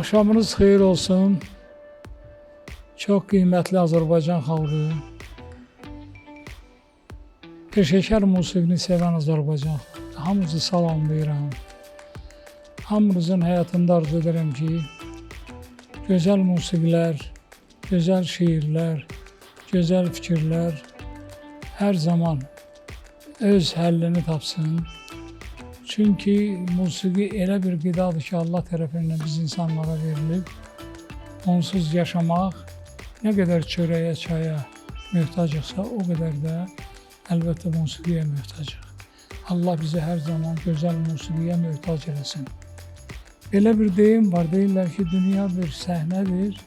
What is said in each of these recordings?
Axşamınız xeyir olsun. Çox qiymətli Azərbaycan xalqı, peşəkar musiqini sevən Azərbaycan xalqı, hamınızı salamlayıram. Hamınızın həyatında arzu edirəm ki, gözəl musiqilər, gözəl şiirlər, gözəl fikirlər hər zaman öz həllini tapsın. Çünki musiqi elə bir qidadır ki, Allah tərəfindən biz insanlara verilib. Onsuz yaşamaq nə qədər çörəyə, çaya möhtacıqsa, o qədər də əlbəttə musiqiyə möhtacıq. Allah bizi hər zaman gözəl musiqiyə möhtac eləsin. Belə bir deyim var, deyirlər ki, dünya bir səhnədir,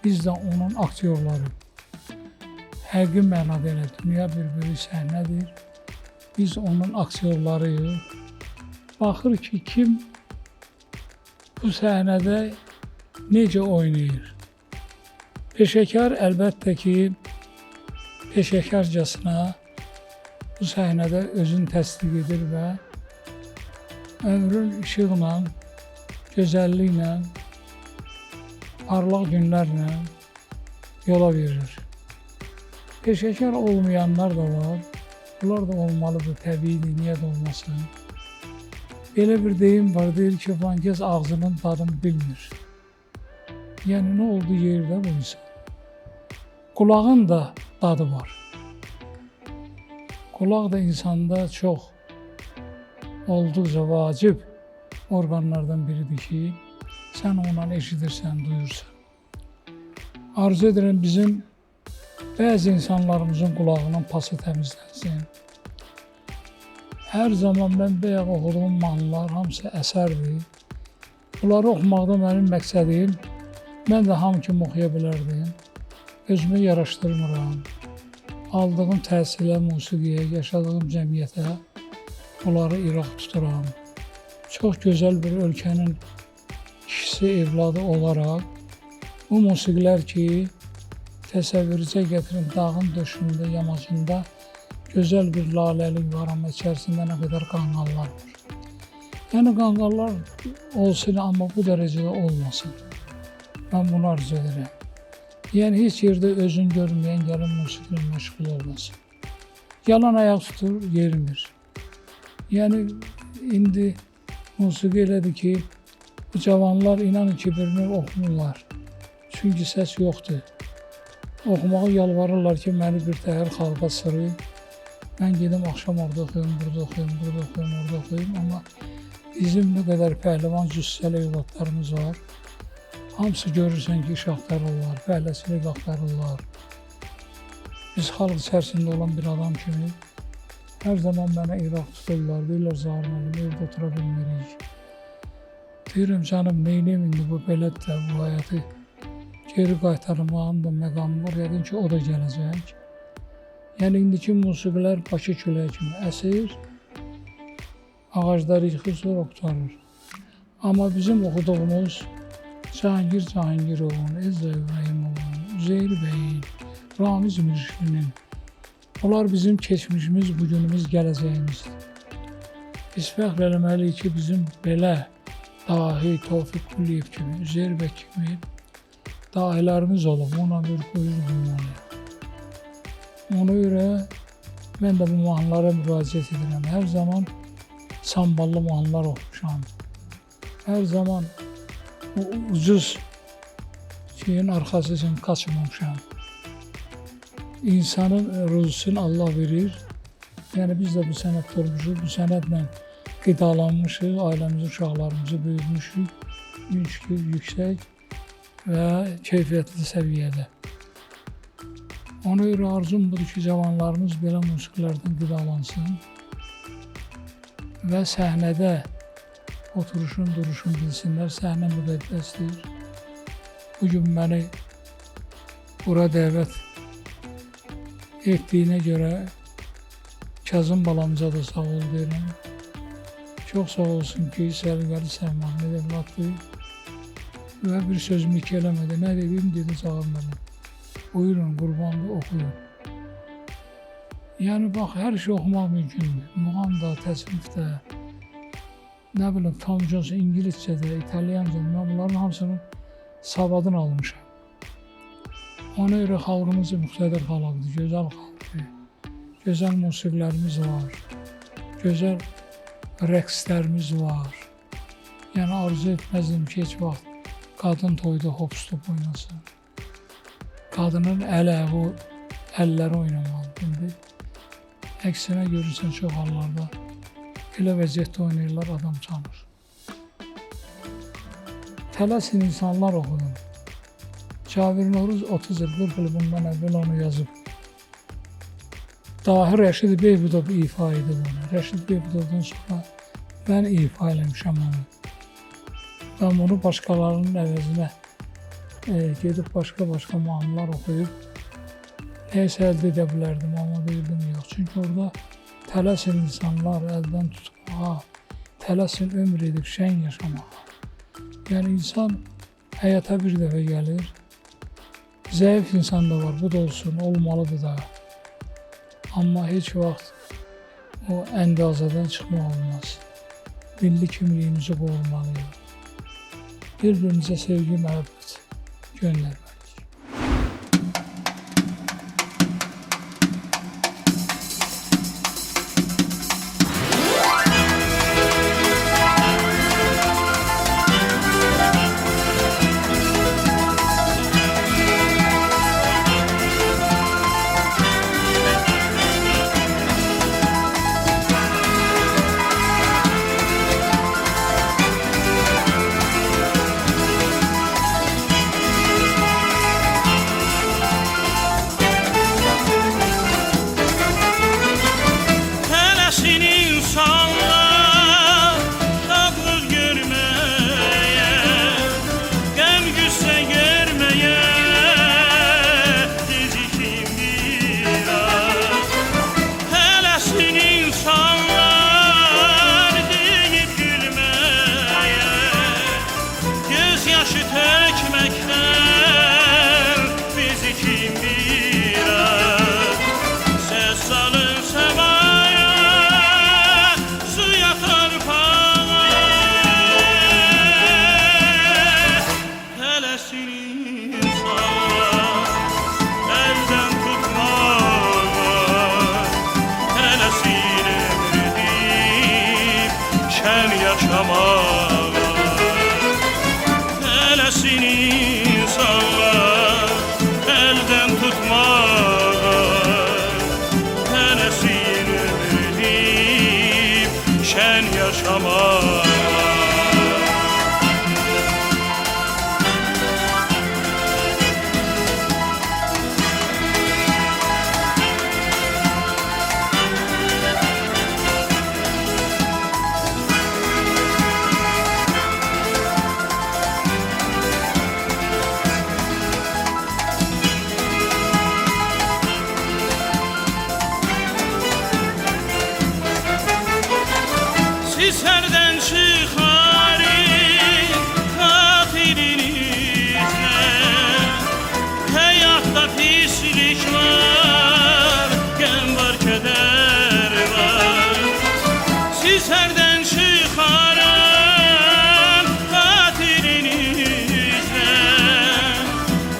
biz də onun aktyorları. Həqiqi mənada elə, dünya bir böyük səhnədir, biz onun aktyorlarıyıq. Baxır ki, kim bu səhnədə necə oynayır. Peşəkar əlbəttə ki, peşəkarcasına bu səhnədə özünü təsdiq edir və ömrün işıqla, gözəlliklə, parlaq günlərlə yola verir. Peşəkar olmayanlar da var, bunlar da olmalıdır, təbiidir, niyə də olmasın. Belə bir deyim var, deyir ki, vankez ağzının dadını bilmir. Yəni, nə oldu yerdə bu insan? Qulağın da dadı var. Qulaq da insanda çox olduqca vacib orqanlardan biridir ki, sən ondan eşidirsən, duyursan. Arzu edirəm bizim bəzi insanlarımızın qulağının pası təmizlənsin. Hər zaman mən bayaq oxuduğum mahnılar hamısı əsərdir. Bunları oxumaqda mənim məqsədim, mən də hamı kimi oxuya bilərdim. Özümü yaraşdırmıram. Aldığım təhsilə, musiqiyə, yaşadığım cəmiyyətə bunları iraq tuturam. Çox gözəl bir ölkənin kişisi, evladı olaraq bu musiqilər ki, təsəvvürücə gətirin, dağın döşündə, yamacında gözəl bir laləlik var, amma içərisində nə qədər qanqallar var. Yəni, qanqallar olsun, amma bu dərəcədə olmasın. Mən bunu arzu edirəm. Yəni, heç yerdə özün görməyən gəlin musiqilə məşğul olmasın. Yalan ayaq tutur, yerimir. Yəni, indi musiqi elədir ki, bu cavanlar inanın ki, birini oxumurlar. Çünki səs yoxdur. Oxumağa yalvarırlar ki, məni bir təhər xalqa sırayım. Mən gedim axşam orada oxuyum, burada oxuyum, burada oxuyum, orada oxuyum. Amma bizim nə qədər pəhləvan cüssəli evlatlarımız var. Hamısı görürsən ki, iş axtarırlar, fəhləsilik axtarırlar. Biz xalq içərisində olan bir adam kimi hər zaman mənə iraq tuturlar, deyirlər, Zahir müəllim, evdə otura bilmirik. Deyirəm, canım, neyniyim indi bu belədir də, bu həyatı geri qaytarmağın da məqamı var, yəqin ki, o da gələcək. Yəni, indiki musiqilər Bakı küləyi kimi əsir, ağacları yıxır, sonra qurtarır. Amma bizim oxuduğumuz Cahangir Cahangirovun, Ezra İbrahimovun, Üzeyir bəyin, Ramiz Mürşidinin, onlar bizim keçmişimiz, bugünümüz, gələcəyimizdir. Biz fəxr eləməliyik ki, bizim belə dahi Tofiq Quliyev kimi, Üzeyir bəy kimi dahilərimiz olub, ona bir qoyur bulmalıyıq. Ona görə mən də bu mahnılara müraciət edirəm. Hər zaman samballı mahnılar oxumuşam. Hər zaman bu ucuz şeyin arxası üçün qaçmamışam. İnsanın ruzusunu Allah verir. Yəni biz də bu sənət olmuşuq, bu sənətlə qidalanmışıq, ailəmizi, uşaqlarımızı böyütmüşük. Şükür, yüksək və keyfiyyətli səviyyədə. Ona görə arzum budur ki, cavanlarımız belə musiqilərdən qidalansın və səhnədə oturuşun, duruşun bilsinlər, səhnə müqəddəsdir. Bugün məni bura dəvət etdiyinə görə Kazım balamıza da sağ ol deyirəm. Çox sağ olsun ki, Səlqəli Səhmanlı evlatdır və bir sözümü iki eləmədi. Nə dedim, dedi Zahir müəllim. Buyurun, qurbanlı oxuyun. Yəni, bax, hər şey oxumaq mümkündür. Muğam da, təsnif də, nə bilim, Tom Jones İngilizcədə, İtalyancədə, mən bunların hamısının savadını almışam. Ona görə xalqımız müxtəlif xalqdır, gözəl xalqdır. Gözəl musiqilərimiz var, gözəl rəqslərimiz var. Yəni arzu etməzdim ki, heç vaxt qadın toyda hop-stop oynasın. Qadının əlləri oynamalıdır. İndi əksinə görürsən çox hallarda elə vəziyyətdə oynayırlar, adam çanır. Tələsin insanlar oxudum. Cavir Noruz 30 il, 40 il bundan əvvəl onu yazıb. Dahi Rəşid Behbudov ifa edib onu. Rəşid Behbudovdan sonra mən ifa eləmişəm onu. Ben bunu başkalarının əvəzinə gedib başqa mahnılar oxuyub neysə əldə edə bilərdim, amma bildim yox. Çünki orada tələsin insanlar əldən tutmağa, tələsin ömür edib şən yaşamağa. Yəni insan həyata bir dəfə gəlir, zəif insan da var, bu da olsun, olmalıdır da. Amma heç vaxt o əndazədən çıxmaq olmaz. Milli kimliyimizi qorumalıyıq. Birbirimize sevgi, məhəbbət göndərməliyik. Tələsin insanlar əldən tutmağa, tələsin ömür edib şən yaşamağa. Sərdən çıxarın xatirinizlə, həyatda pislik var, qəm var, kədər var. Siz sərdən çıxarın xatirinizlə,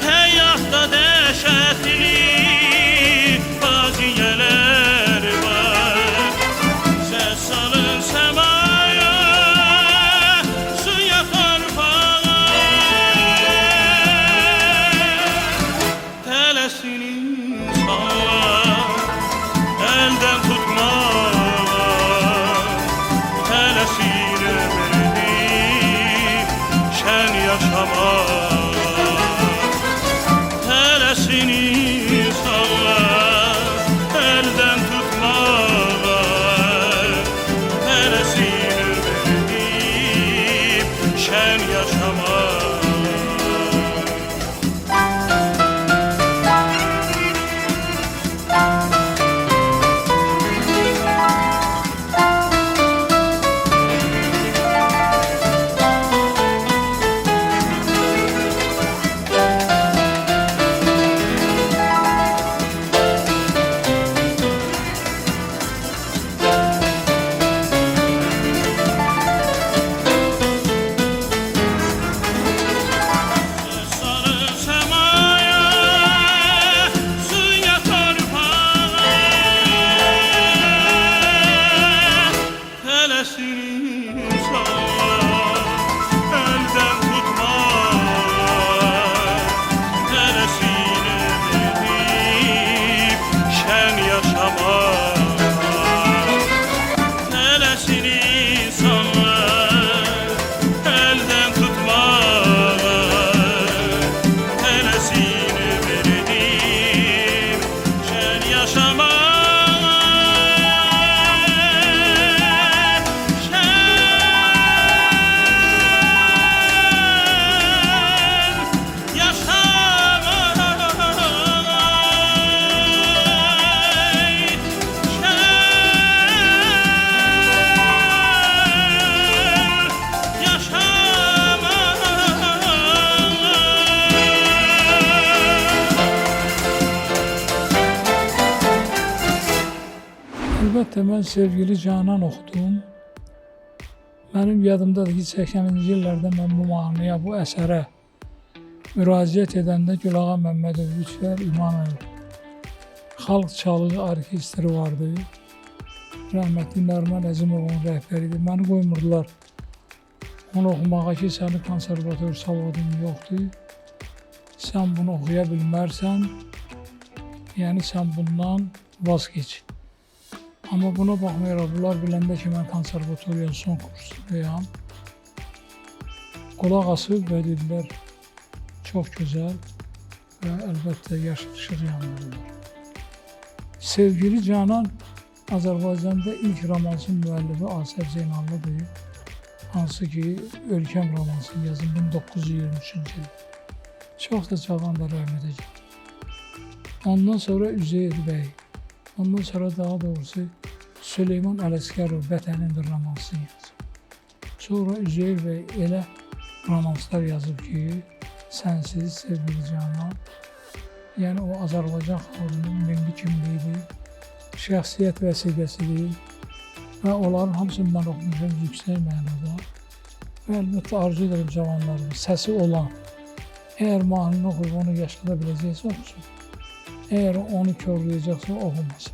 həyatda dəhşətli faciələr var. Səs salın səma, tələsin insanlar Əlbəttə, mən sevgili Canan oxudum. Mənim yadımdadır ki, 80-ci illərdə mən bu mahnıya, bu əsərə müraciət edəndə Gülağa Məmmədov, Lütfər İmanov, Xalq Çalğı Orkestri vardı. Rəhmətli Nərman Əzimovun rəhbəri idi. Məni qoymurdular onu oxumağa ki, sənin konservator savadın yoxdur. Sən bunu oxuya bilmərsən, yəni sən bundan vaz geç. Amma buna baxmayaraq, bunlar biləndə ki, mən konservatoriyanın son kursundayam. Qulaq asıb və dedilər, çox gözəl və əlbəttə yaşlı yanlarıdır. Sevgili Canan Azərbaycanda ilk romansın müəllifi Asəf Zeynallıdır. Hansı ki, Ölkəm romansını yazın 1923-cü il. Çox da cavan da rəhmətə getdi. Ondan sonra Üzeyir bəy, ondan sonra daha doğrusu Süleyman Ələsgərov Vətənindir romansını yazıb. Sonra Üzeyir bəy elə romanslar yazıb ki, Sənsiz, Sevgili Canan, yəni o Azərbaycan xalqının milli kimliyidir, şəxsiyyət vəsiqəsidir və onların hamısını mən oxumuşam yüksək mənada və əlbəttə arzu edirəm cavanlarımız, səsi olan, əgər mahnını oxuyub onu yaşada biləcəksə oxusun, əgər onu körləyəcəksə oxumasın.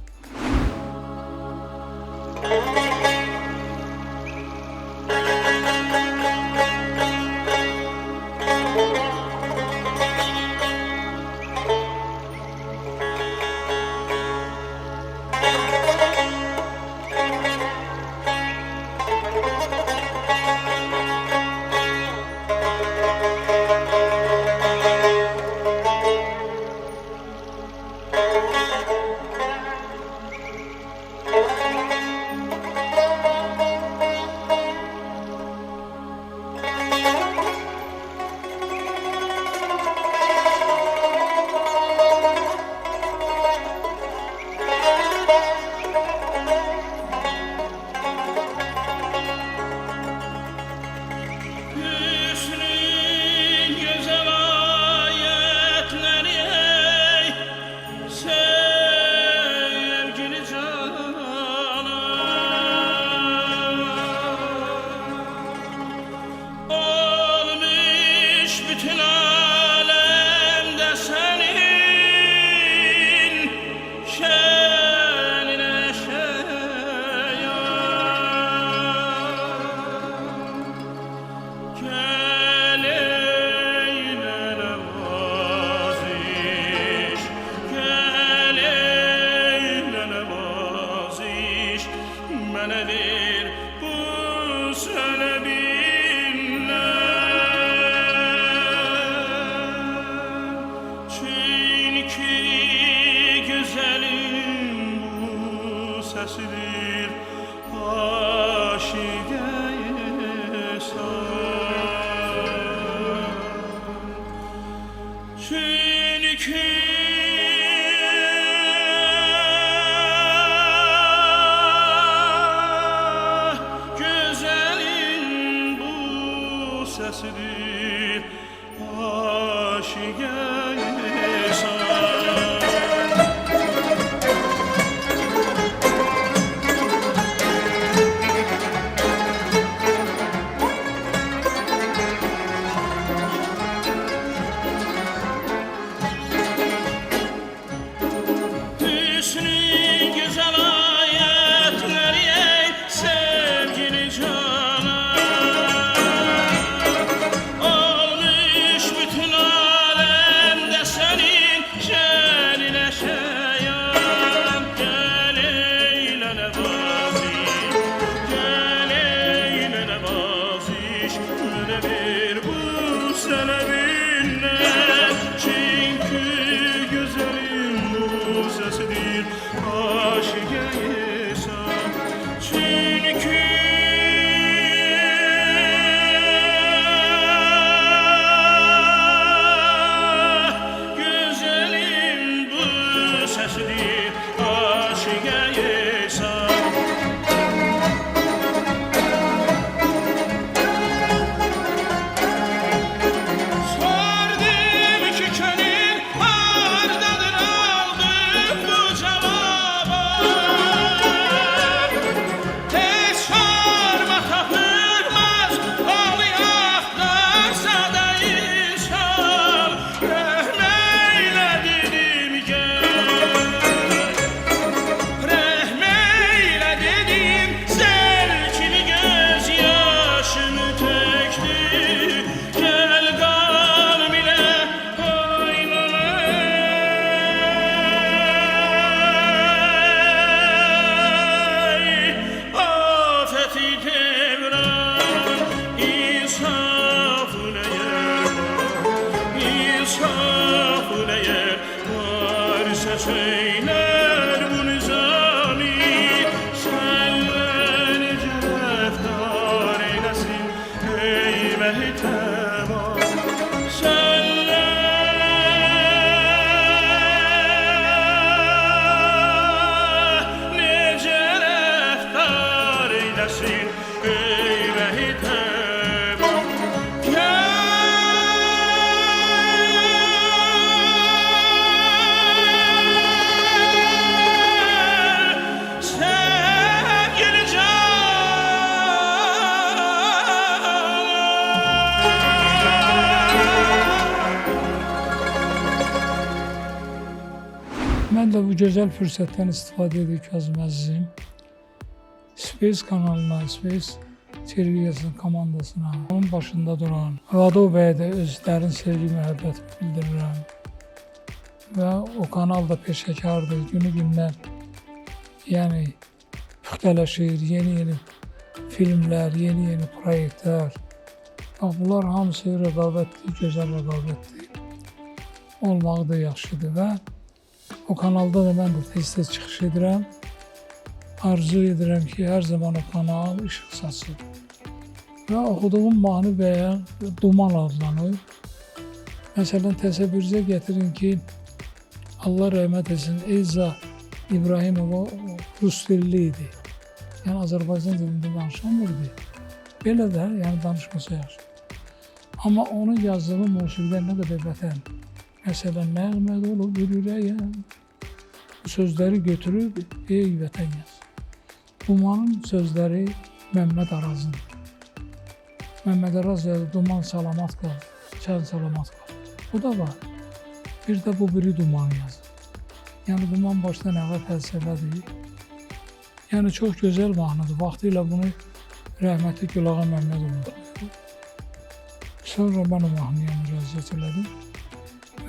Səsidir aşiqəyə sar. Çünki gözəlin bu səsidir aşiqəyə sar. Neçə şeylər bu nizami Sənlə necə rəftar eyləsin Ey məhtəma Sənlə necə rəftar eyləsin Ey məhtəma Mən də bu gözəl fürsətdən istifadə edib Kazım Əzizim Space kanalına, Space televizyon komandasına, onun başında duran Radov bəyə də öz dərin sevgi, məhəbbət bildirirəm. Və o kanal da peşəkardır, günü-gündən yəni püxtələşir, yeni filmlər, yeni proyektlər. Bax, bunlar hamısı rəqabətli, gözəl rəqabətli olmağı da yaxşıdır və o kanalda da mən də tez-tez çıxış edirəm. Arzu edirəm ki, hər zaman o kanal işıq saçsın. Və oxuduğum mahnı bəyə Duman adlanır. Məsələn, təsəvvürünüzə gətirin ki, Allah rəhmət etsin, Elza İbrahimova rus dilli idi. Yəni, Azərbaycan dilində danışamırdı. Belə də, yəni danışmasa yaxşı. Amma onun yazdığı musiqidən nə qədər vətən. Məsələn, nəğməd olub ürəyəm. Bu sözləri götürüb, ey vətən yaz. Dumanın sözləri Məmməd Arazındır. Məmməd Araz yazdı, duman salamat qal, çən salamat qal. Bu da var. Bir də bu biri duman yazır. Yəni, duman başdan ayağa fəlsəfədir. Yəni, çox gözəl mahnıdır. Vaxtıyla bunu rəhmətli Gülağa Məmmədov oxuyur. Sonra mən o mahnıya müraciət elədim.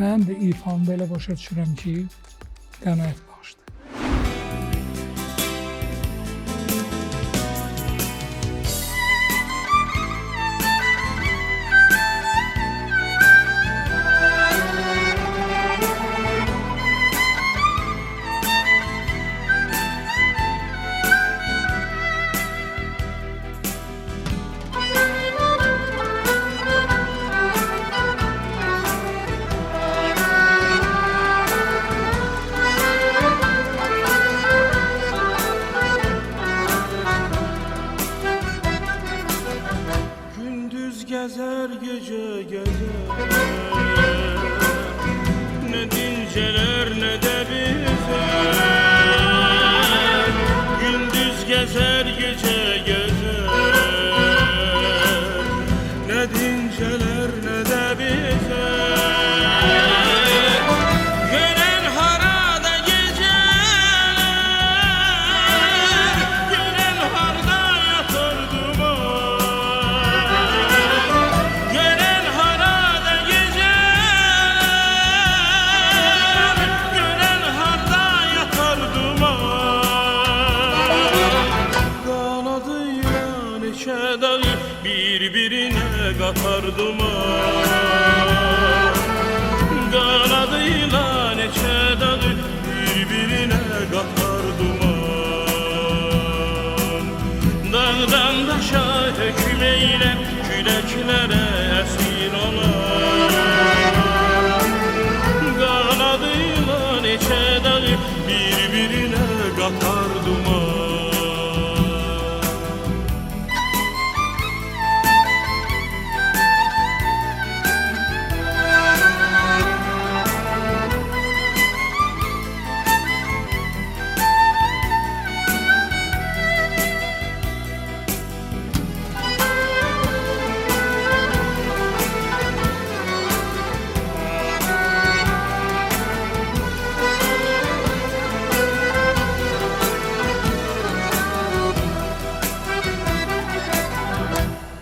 Mən də ifamı belə başa düşürəm ki, qənaət bağışdır. Gezer gece gezer Ne dinceler ne de bizer Gündüz gezer gece gezer Ne dinceler ne de bizer Gören harada geceler Gören harda yatar duman birbirine katar duman Kanadıyla neçə dağı birbirine katar duman Dağdan daşa hüküm eyle küleklere esir olan Kanadıyla neçə dağı birbirine katar duman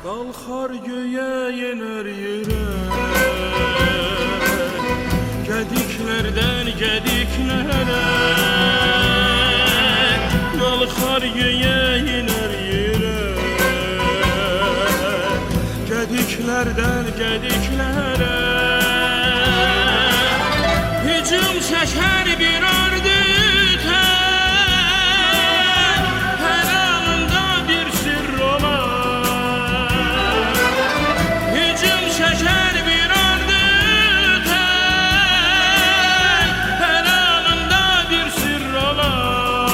Qalxar göyə yener yerə Gediklərdən gediklərə Qalxar göyə yener yerə Gediklərdən gediklərə Hücum çeker bir ardı tek, her anında bir sır olar. Hücum çeker bir ardı tek, her anında bir sır olar.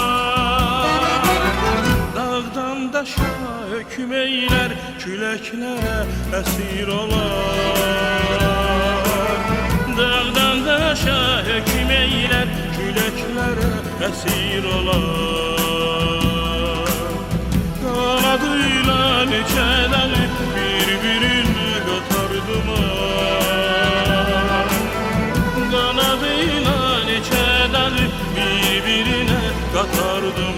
Dağdan daşa hüküm eyler, küleklere esir olar. Dağdan daşa hüküm eyler, küleklere esir olar. Kanadıyla neçə deli bir-birini qatardılar. Kanadıyla neçə deli bir-birine qatardılar.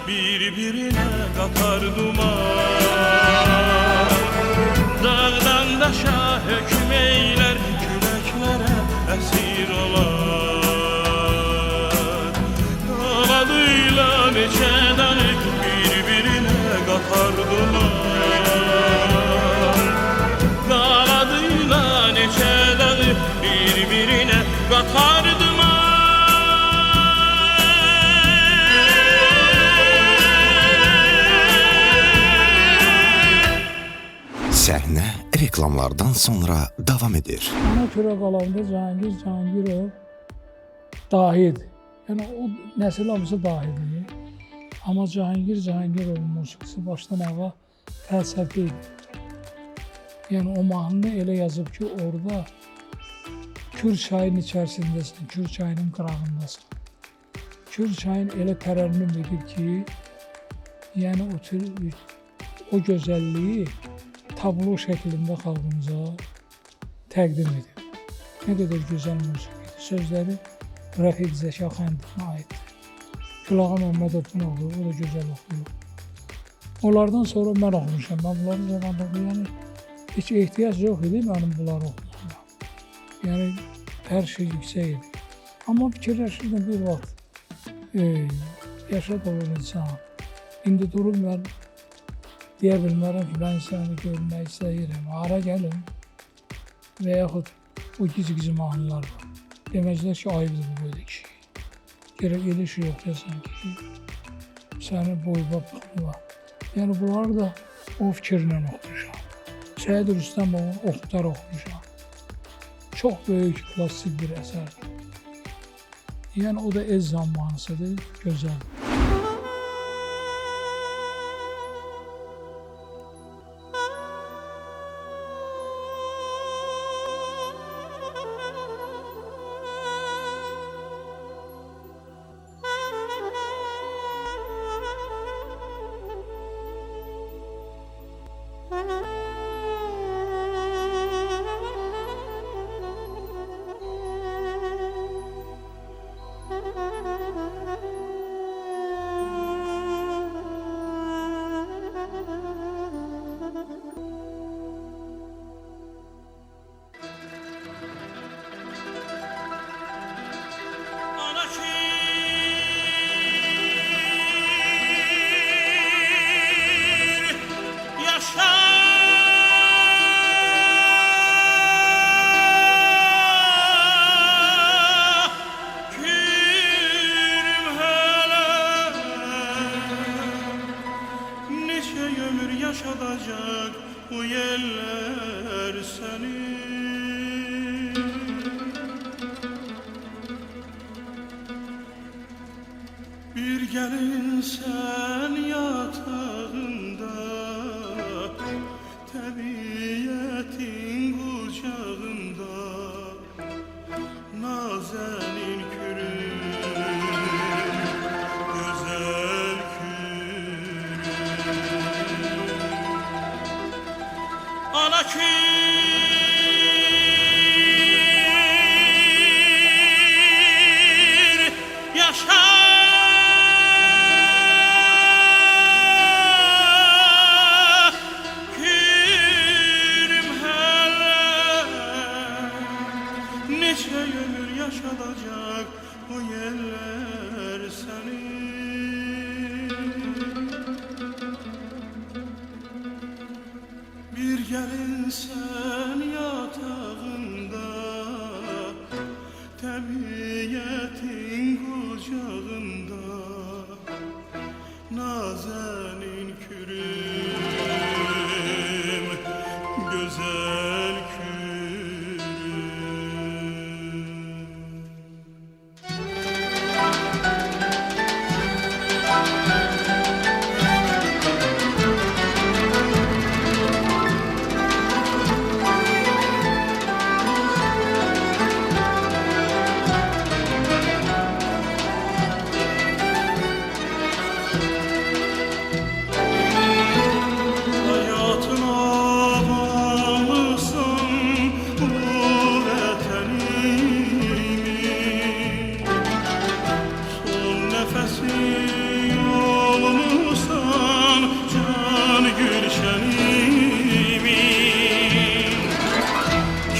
Bir-birine qatar duman. Dağdan daşa hüküm eyler, küləklərə əsir olar. Qaladıyla neçə dəni bir-birinə qatar duman. Qaladıyla neçə dəni bir-birinə qatar duman. Səhnə reklamlardan sonra davam edir. Ana Kürə qalanında Cahangir Cahangirov dahidir. Yəni o nəsil hamısı dahidir. Amma Cahangir Cahangirovun musiqisi başdan ayağa fəlsəfi idi. Yəni o mahnını elə yazıb ki, orada Kür çayının içərisindəsən, Kür çayının qırağındasın. Kür çayın elə tərənnüm edib ki, yəni o gözəlliyi tablo şəklində xalqımıza təqdim edir. Nə qədər gözəl musiqidir. Sözləri Rəfiq Zəka Xəndinə aiddir. Gülağa Məmmədovun oğlu, o da gözəl oxuyur. Onlardan sonra mən oxumuşam. Ben bunların zamanında yəni heç ehtiyac yox idi mənim bunları oxumağıma. Yəni hər şey yüksək idi. Amma fikirləşirdim bir vaxt, yaşa dolu insan. İndi durub mən deyə bilmərəm ki, mən səni görmək istəyirəm, hara gəlim və yaxud o giz-giz mahnılar var. Deməclər ki, ayıbdır bu böyle kişi. Gerək elə şey yoxdasan ki, səni boyba baxma. Yəni bunları da o fikirlə oxumuşam. Səyid Rüstəmovun Oxtar oxumuşam. Çox böyük klassik bir əsərdir. Yəni o da ez zamanısıdır, gözəldir. yaşatacak bu yeller seni. Bir gelin sen yatağında, tabiyetin kucağında, Neçe ömür yaşadacak o yerler seni. Bir gelin sen yatağında, tabiyetin kucağında, nazenin kürüm, güzel kürüm.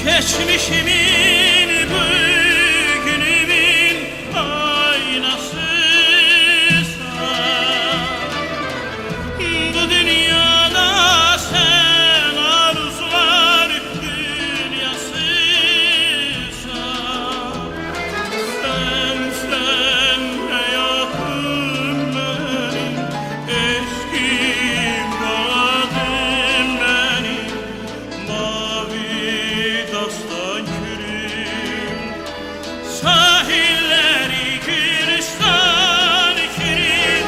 Geçmişimin, bugünümün aynasıysan, bu dünyada sen arzular dünyasıysan, sen hayatım benim, eşkim vadim benim, mavi dastan kürüm, sahilleri gülistan kürüm,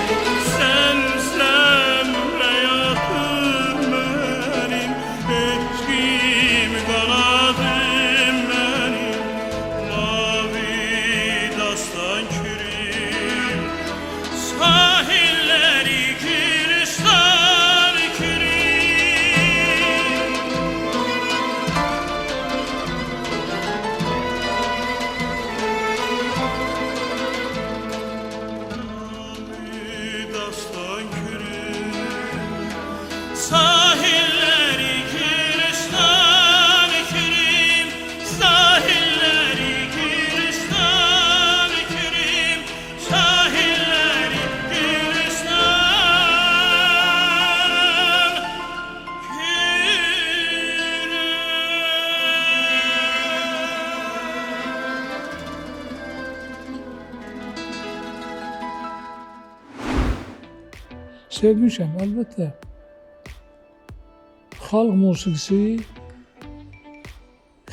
sensen hayatım benim, eşkim kanadım benim, mavi dastan kürüm, sahilleri gülistan kürüm. Dastan kürüm, sahilleri gülistan kürüm, sahilleri gülistan kürüm, sahilleri gülistan Sevmişəm, əlbəttə. Xalq musiqisi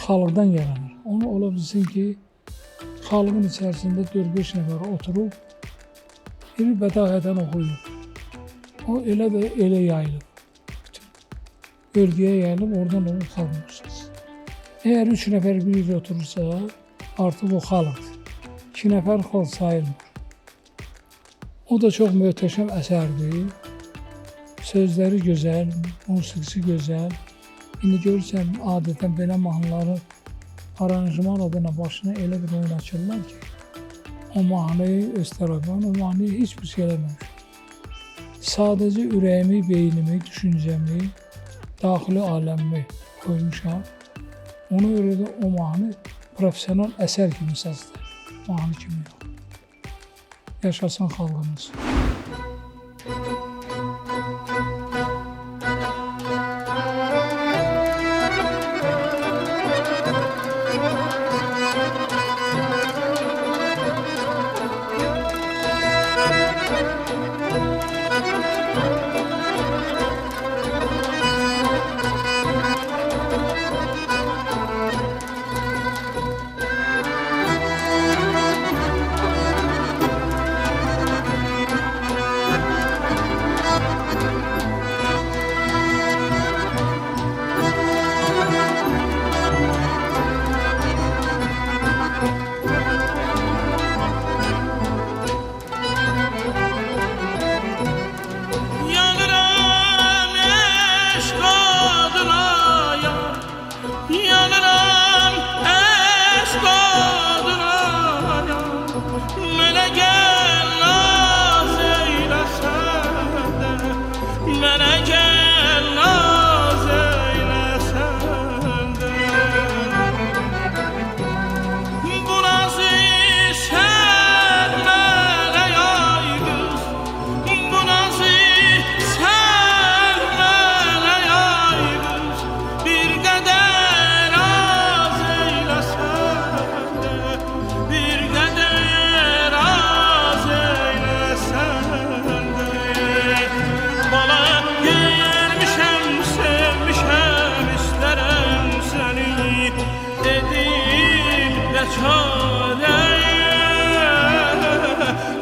xalqdan yaranır. Onu ola bilsin ki, xalqın içərisində 4-5 nəfər oturub, bir bədahədən oxuyur. O elə də elə yayılıb. Bütün bölgəyə yayılıb, oradan olur xalq musiqisi. Əgər 3 nəfər bir yerdə oturursa, artıq o xalqdır. 2 nəfər xalq sayılmır. O da çox möhtəşəm əsərdir. Sözləri gözəl, musiqisi gözəl. İndi görürsən, adətən belə mahnıları aranjman adına başına elə bir oyun açırlar ki, o mahnıyı öz tərəfindən, o mahnıyı heç bir şey eləməmiş. Sadəcə ürəyimi, beynimi, düşüncəmi, daxili aləmimi koymuşam. Ona görə də o mahnı profesional əsər kimi səslər, mahnı kimi yox. Yaşasın xalqımız.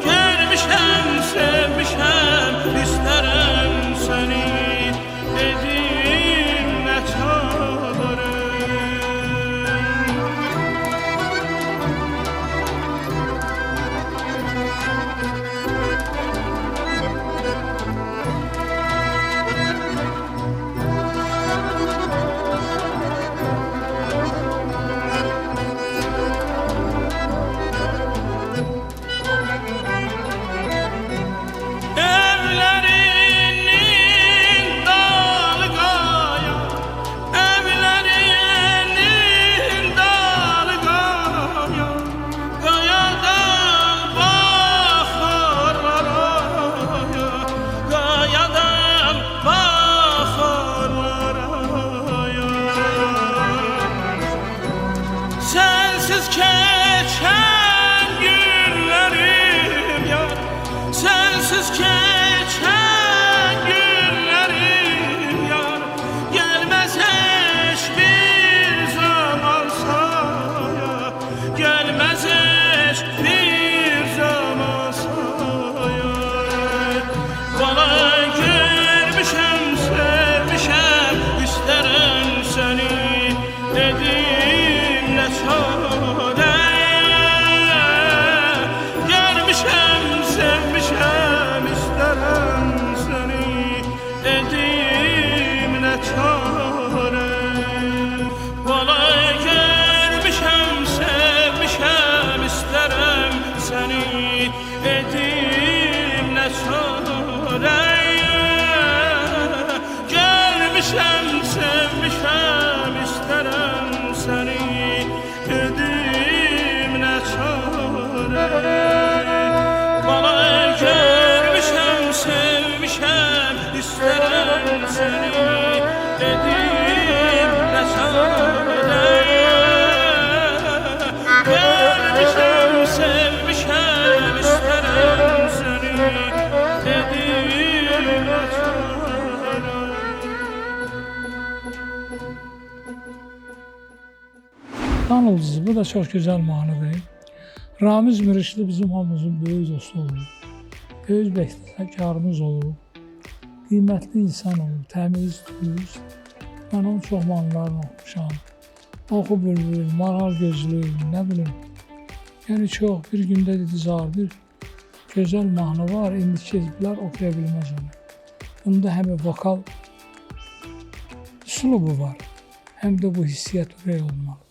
Gelmişəm, sevmişəm, istərəm səni, dedim nə çare. Evlerinin dalı qaya, evlerinin dalı qaya, qayadan baxarlar aya, qayadan baxarlar aya. Sensiz keçen günlerim yar, sensiz keçen günlerim yar, gelmez hiçbir zaman saya, gelmez hiçbir zaman saya. Bana görmüşem, sevmişem, isterim seni, dedim ne çare. Görmüşem, sevmişem, isterim seni, dedim ne çare. Vallahi görmüşem, sevmişem, isterim seni, dedim ne çare. Görmüşem, sevmişem, isterim seni, dedim ne çare. Vallahi görmüşem, sevmişem, isterim seni, dedim ne çare. Görmüşem, sevmişem, isterim seni, dedim ne çare. Tanıldınız, bu da çok güzel mahnıdır. Ramiz Mirişli bizim hamımızın böyük dostu olub, böyük bəstəkarımız olub, qiymətli insan olub, təmiz, düz. Mən onun çox mahnılarını oxumuşam. Oxu bülbül, maral gözlü, nə bilim. Yəni çox, bir gündə dedizar, bir gözəl mahnı var, indikiler oxuya bilməz onu. Bunda həm vokal üslubu var, həm də bu hissiyat ürək olmalı.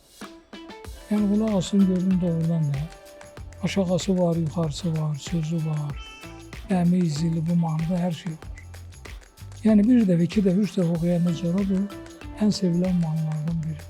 Yəni qulaq asın, görün doğrudan da. Aşağısı var, yuxarısı var, sözü var, əmi, zili, bu mahnıda hər şey var. Yəni bir dəfə, iki dəfə, üç dəfə oxuyandan sonra bu ən sevilən mahnılardan biri.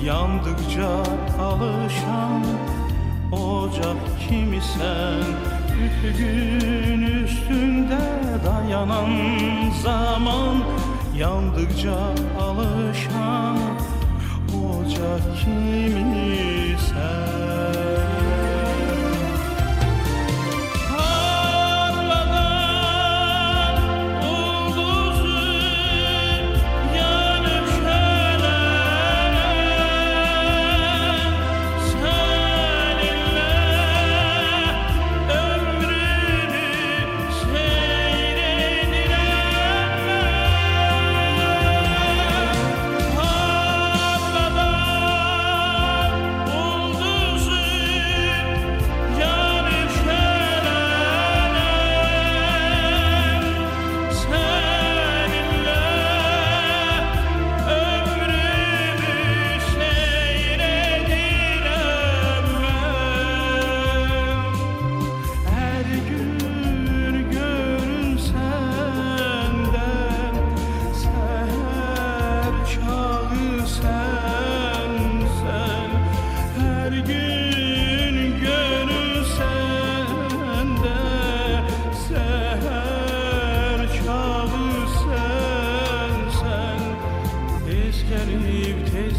Yandıkça alışan ocak kimisen, üfüğün üstünde dayanan zaman. Yandıkça alışan ocak kimisen.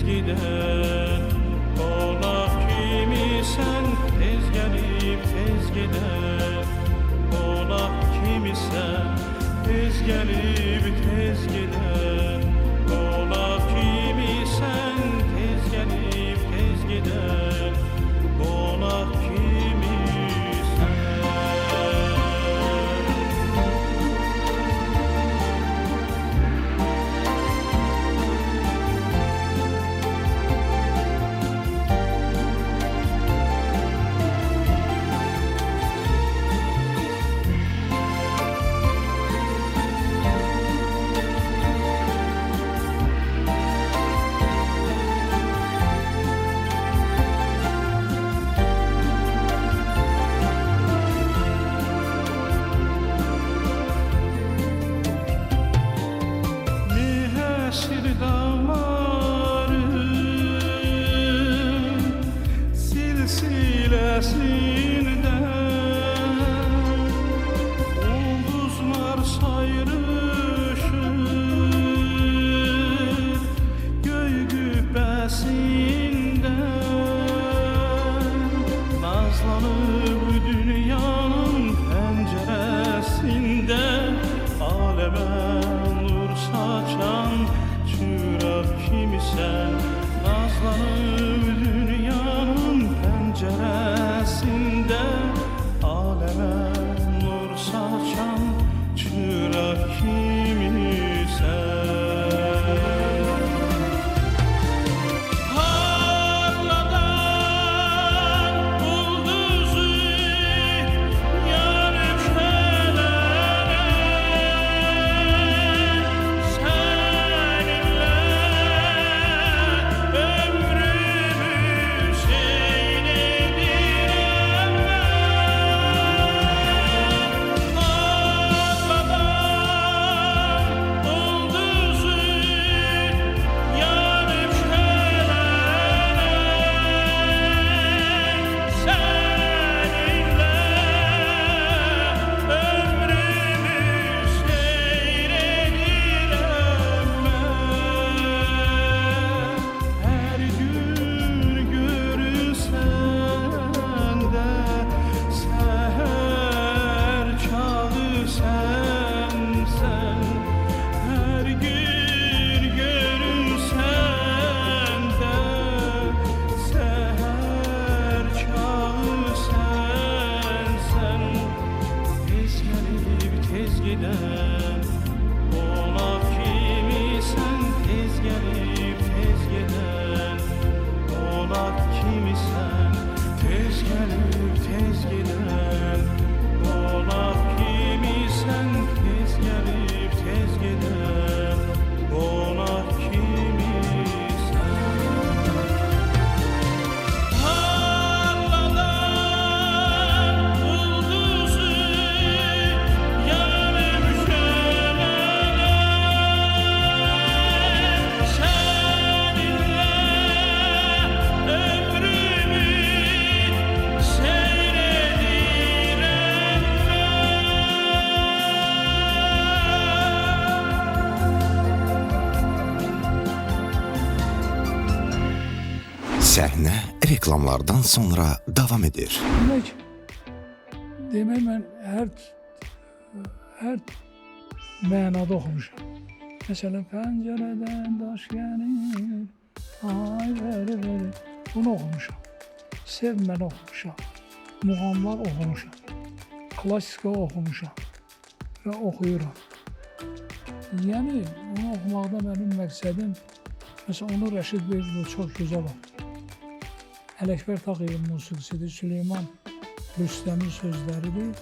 giden Qonaq kimisən tez gəlib tez gedən Qonaq kimisən tez gəlib tez gedən Qonaq kimisən tez gəlib tez gedən Qonaq kimisən Həsir dağların silsiləsində Ulduzlar sayrışır göy qübbəsində Nazlanıb dünyanın pəncərəsində Aləmə nur saçan çıraq kimisən Nazlanıb dünyanın pəncərəsində Aləmə nur saçan çıraq kimisən Harladan ulduzu yanıb şələnə Səninlə ömrümü seyr edirəm Harladan ulduzu yanıb şələnə Səninlə ömrümü seyr edirəm Hər gün görürsən də səhər çağı sənsən Hər gün görürsən də səhər çağı sənsən Tez gəlib tez gedən Qonaq kimisən tez gəlib tez gedən Qonaq kimisən tez gəlib tez gedən Qonaq kimisən tez gəlib tez gedən Qonaq kimisən Harladan ulduzu yanıb şələnə Səninlə ömrümü seyr edirəm Səhnə reklamlardan sonra davam edir. Demək mən hər mənada oxumuşam. Məsələn, pəncərədən daş gəlir, ay vəri, bunu oxumuşam. Sevməni oxumuşam, muğamlar oxumuşam, klassika oxumuşam və oxuyuram. Yəni, onu oxumaqda mənim məqsədim, məsələn, onu Rəşid Beyli çox gözəl oxumuşam. Ələkbər Tağıyevin musiqisidir, Süleyman Rüstəmin sözləridir.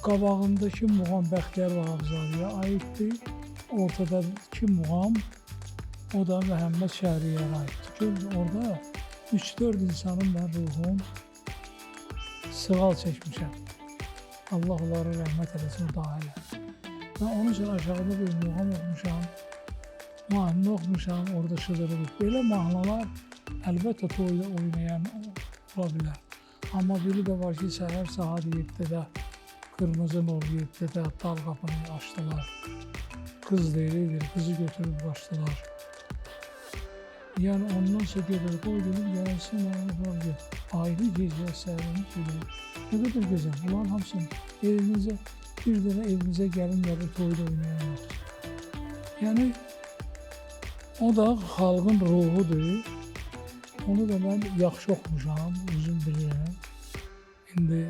Qabağındakı muğam Bəxtiyar Vahabzadəyə aiddir. Ortadakı muğam, o da Məhəmməd Şəhriyarə aiddir. Görün, orada 3-4 insanın mən ruhum sığal çəkmişəm. Allah onları rəhmət eləsin, o dahilə. Və onun üçün aşağıda bir muğam oxumuşam, mahnı oxumuşam, orada şıdırılıb. Belə mahnılar əlbəttə toyda oynayan ola bilər. Amma biri də var ki, səhər saat 7-də, Qırmızı Nol 7-də dal qapını açdılar. Qız deyir, qızı götürüb başdılar. Yani ondan sonra gelir koydum gelsin abi. Ayrı gece serin geliyor. Ne kadar güzel. Bunların hamısını evimize bir tane evimize gelin yarı toyda oynayan. Yani o da halkın ruhudur. Onu da ben yaxşı oxumuşam, özüm bilirəm. İndi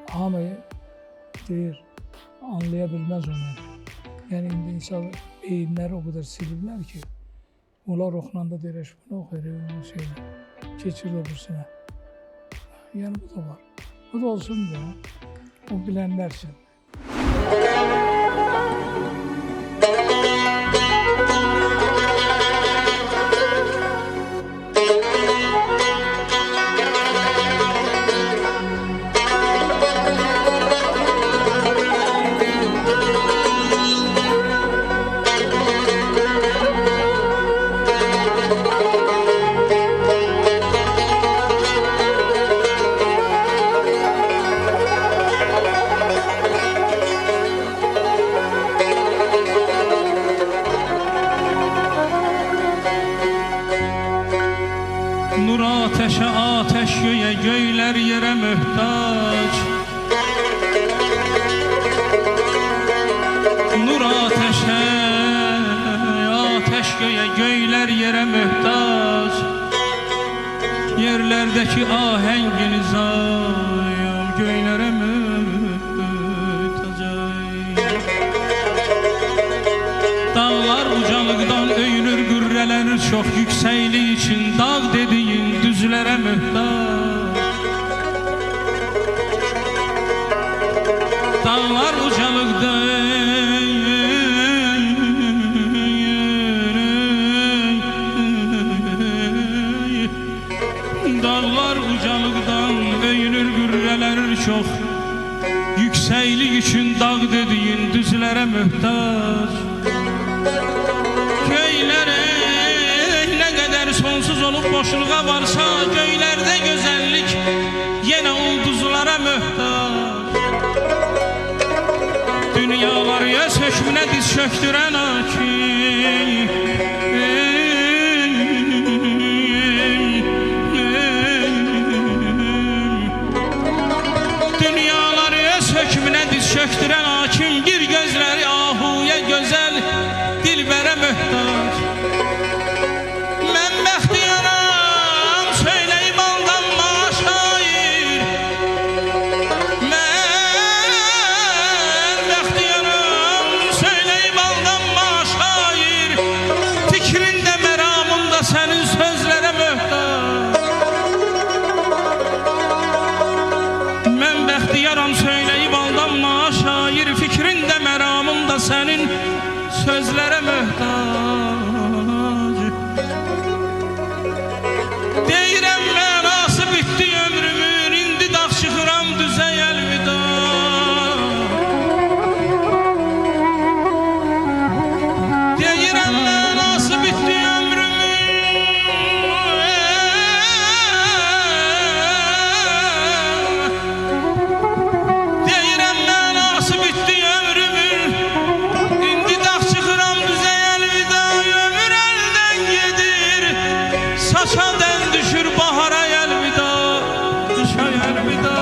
hamı deyir, anlaya bilməz onu. Yəni indi insan beyinləri o kadar silirlər ki, onlar oxunanda deyir, bunu oxuyur, onu keçir öbürsünə. Yəni bu da var. Bu da olsun da, o bilənlər üçün. Nur ateşe ateş göğe göyler yere mühtaç. Nur ateşe ateş göğe göyler yere mühtaç. Yerlerdeki ahengi nizam göylere mühtaç. Dağlar ucalıktan öyünür gürrelenir çok yüksekliği için dağ dediğin düzlere mühtaç. Dağlar ucalıktan dağlar ucalıktan öyünür gürrelenir çok yükseklik için dağ dediğin düzlere mühtaç. Köylere ne kadar sonsuz olup boşluğa varsa göylerde güzellik yine ulduzlara mühtaç. Dünyalar ya sökmüne diz çöktüren hakim. Dünyalar ya sökmüne diz çöktüren hakim. Bir gözleri ahuya güzel dilbere mühtaç. Ben bəxtiyaram söyleyip aldanma şair. Ben bəxtiyaram söyleyip aldanma şair. Fikrinde meramında senin sözlere mühtaç. Ben bəxtiyaram söyleyip aldanma şair. Fikrinde meramında senin sözlere mühtaç. Deyirəm mənası bitdi ömrümün, indi dağ çıxıram düzə əlvida. Deyirəm mənası bitdi ömrümün, deyirəm mənası bitdi ömrümün, indi dağ çıxıram düzə əlvida. Ömür əldən gedir, saçadan düşür bahara əlvida, qışa əlvida.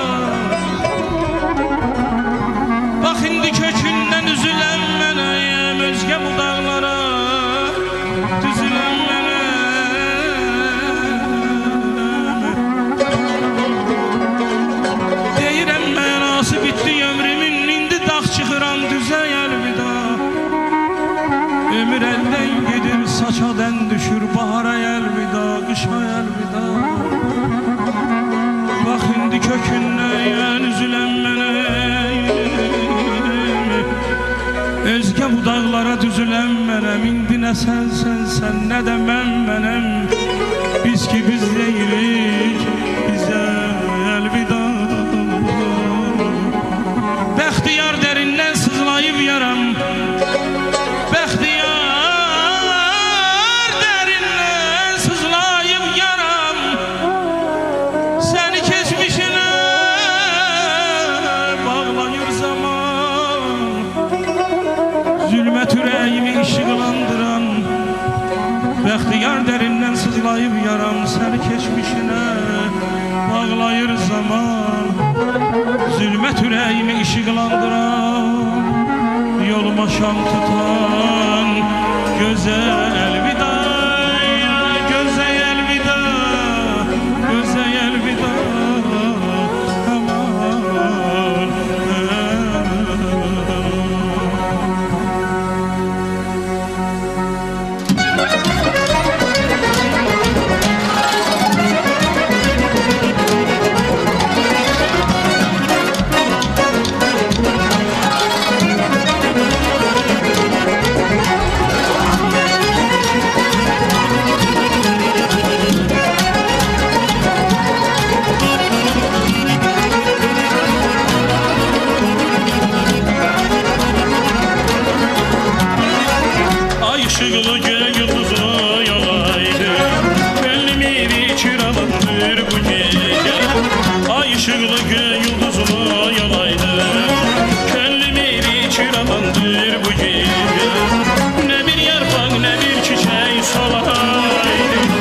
Bax indi kökündən üzülən mənəyəm, özgə bu dağlara düzülən mənəm. Deyirəm mənası bitdi ömrümün, indi dağ çıxıram düzə əlvida. Ömür əldən gedir, saçadan düşür bahara əlvida, qışa əlvida. Bax indi kökündən üzülən mənəm, özgə bu dağlara düzülən mənəm. İndi nə sən, nə də mənəm. Biz ki biz deyirik, bizə əlvida. Bəxtiyar dərindən sızlayıb yaram, bəxtiyar dərindən sızlayıb yaram. Səni keçmişinə bağlayır zaman, zülmət ürəyimi işıqlandıran Bəxtiyar dərindən sızlayıb yaram səni keçmişinə bağlayır zaman. Zülmət ürəyimi işıqlandıran, yoluma şam tutan gözəl əlvida, gözəl əlvida, gözəl əlvida. Işıqlı göy yıldızlı yolaydı, gönlümü içir alındır bu gece. Ay ışıqlı göy yıldızlı yolaydı, gönlümü içir alındır bu gece. Ne bir yarpaq, ne bir çiçek solaydı,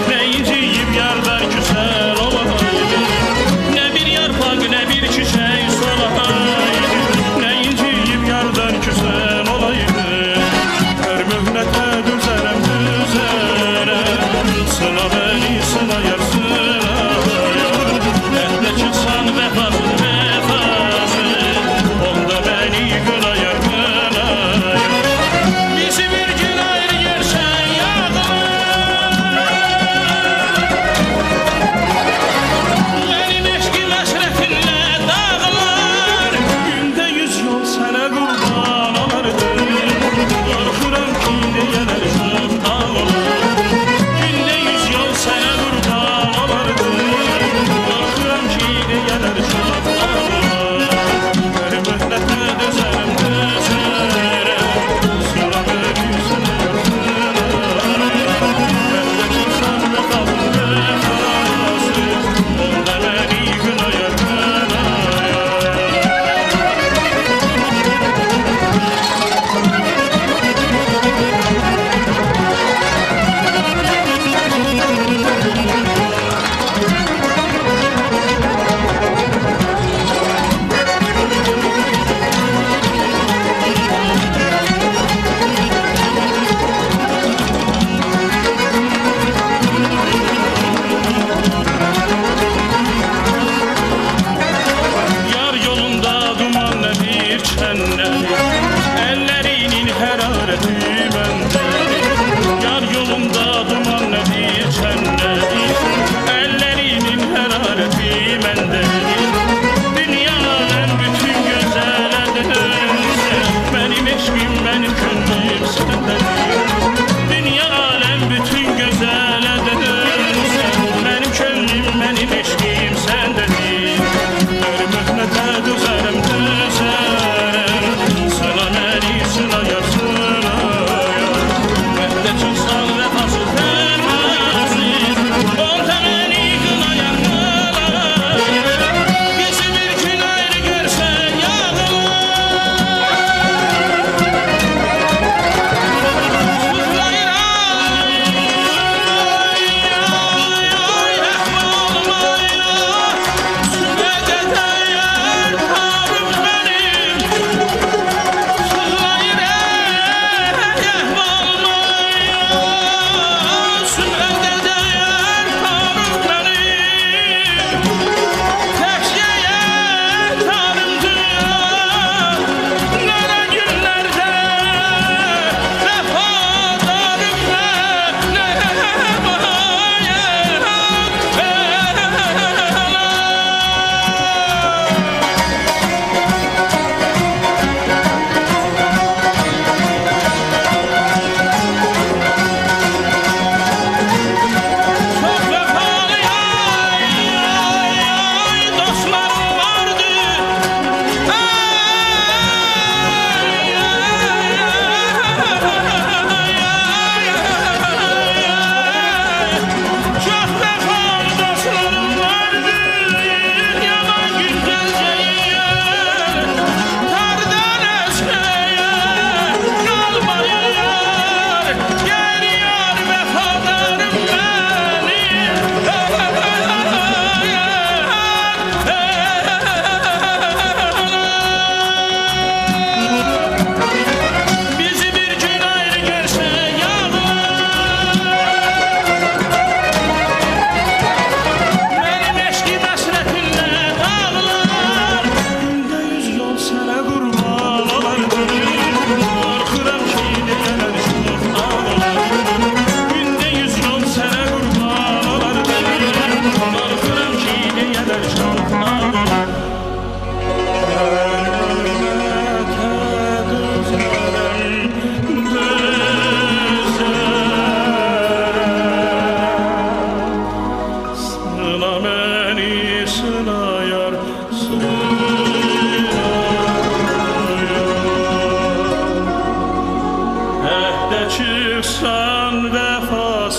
ne inciyip yardar güzel olaydı. Ne bir yarpaq, ne bir çiçek solaydı, ne inciyip yardar güzel olaydı. Mühnətə düzərəm, düzərəm, sıla bəni, sıla yar, sıla yar. Əhdə çıxsan vəfasız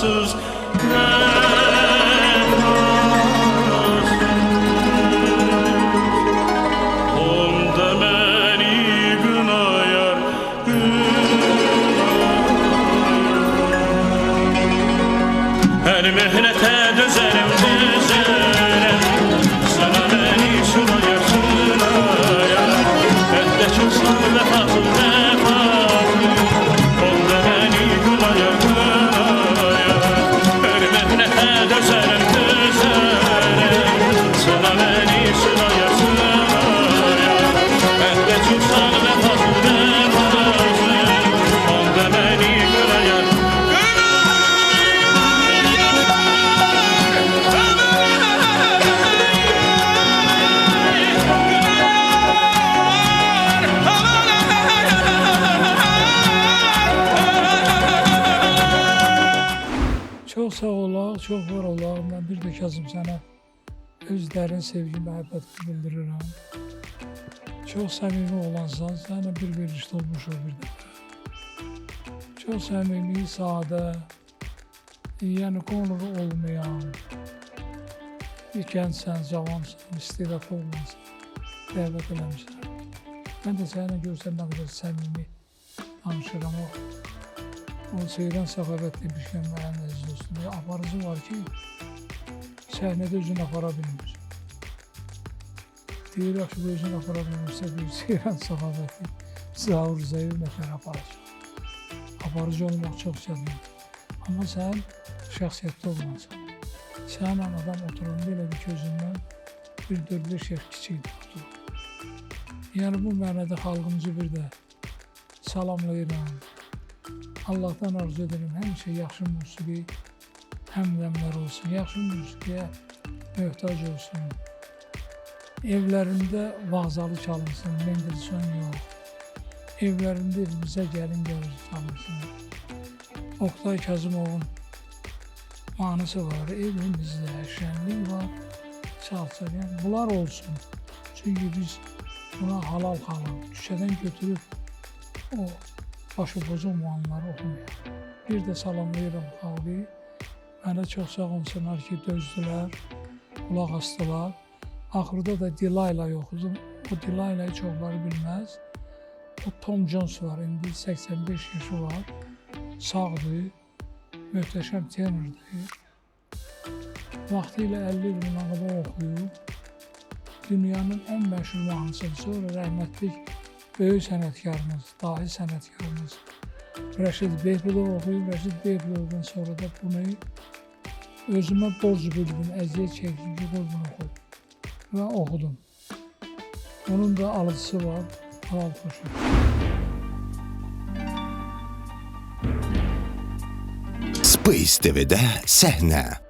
vəfasız onda məni qınayar hər mehnətə dözərəm sana məni şuraya bəldə çoxsan vəfasız onda məni qınayar hər mehnətə dözərəm sana məni şuraya bəldə çoxsan vəfasız onda məni qınayar Çox sağ olaq, çox var olaq. Mən bir də Kazım sənə öz dərin sevgi, məhəbbətimi bildirirəm. Çox səmimi olansan, sənə bir verilişdə olmuşuq bir dəfə. Çox səmimi, sadə, yəni qonuru olmayan, bir gəncsən, cavansan, istedadlı olmansan, dəvət eləmişsən. Mən də sənə görsən nə qədər səmimi danışıram o. O Seyran Səxavət demişkən mənim əziz dostum, aparıcı var ki, səhnədə özünü apara bilmir. Deyir, yaxşı, bu özünü apara bilmirsə, deyir, Seyran Səxavəti Zaur Zəyiv nətər aparıcı. Aparıcı olmaq çox çətindir. Amma sən şəxsiyyətli olmalısan. Sən adam oturun, belə bir gözündən bir 4-5 yaş kiçikdir oturun. Yəni bu mənədə xalqımızı bir də salamlayıram. Allah'tan arzu ederim həmişə yaxşı musiqi həmdəmlər olsun, yaxşı musiqiyə möhtac olsun. Evlərində vağzalı çalınsın, Mendelssohn yox. Evlərində evimizə gəlin gəlir çalınsın. Oktay Kazımovun manısı var, evimizdə şənlik var, çalsın. Yəni bunlar olsun. Çünki biz buna halal küçədən götürüb o başı bozulmayanları oxumayaq. Bir də salamlayıram xalqı. Mənə çox sağ olsunlar ki, dözdülər, qulaq asdılar. Axırda da Dilayla oxudum. O Dilaylayı çoxları bilməz. O Tom Jones var, indi 85 yaşı var. Sağdır, möhtəşəm tenordur. Vaxtilə 50 il bundan qabaq oxuyub. Dünyanın ən məşhur mahnısıdır. Sonra rəhmətlik böyük sənətkarımız, dahi sənətkarımız Rəşid Behbudov oxuyub. Rəşid Behbudovdan sonra da bunu özümə borc bildim, əziyyət çəkdim ki, bunu oxuyum. Və oxudum. Onun da alıcısı var, halal xoşu. Space TV-də səhnə.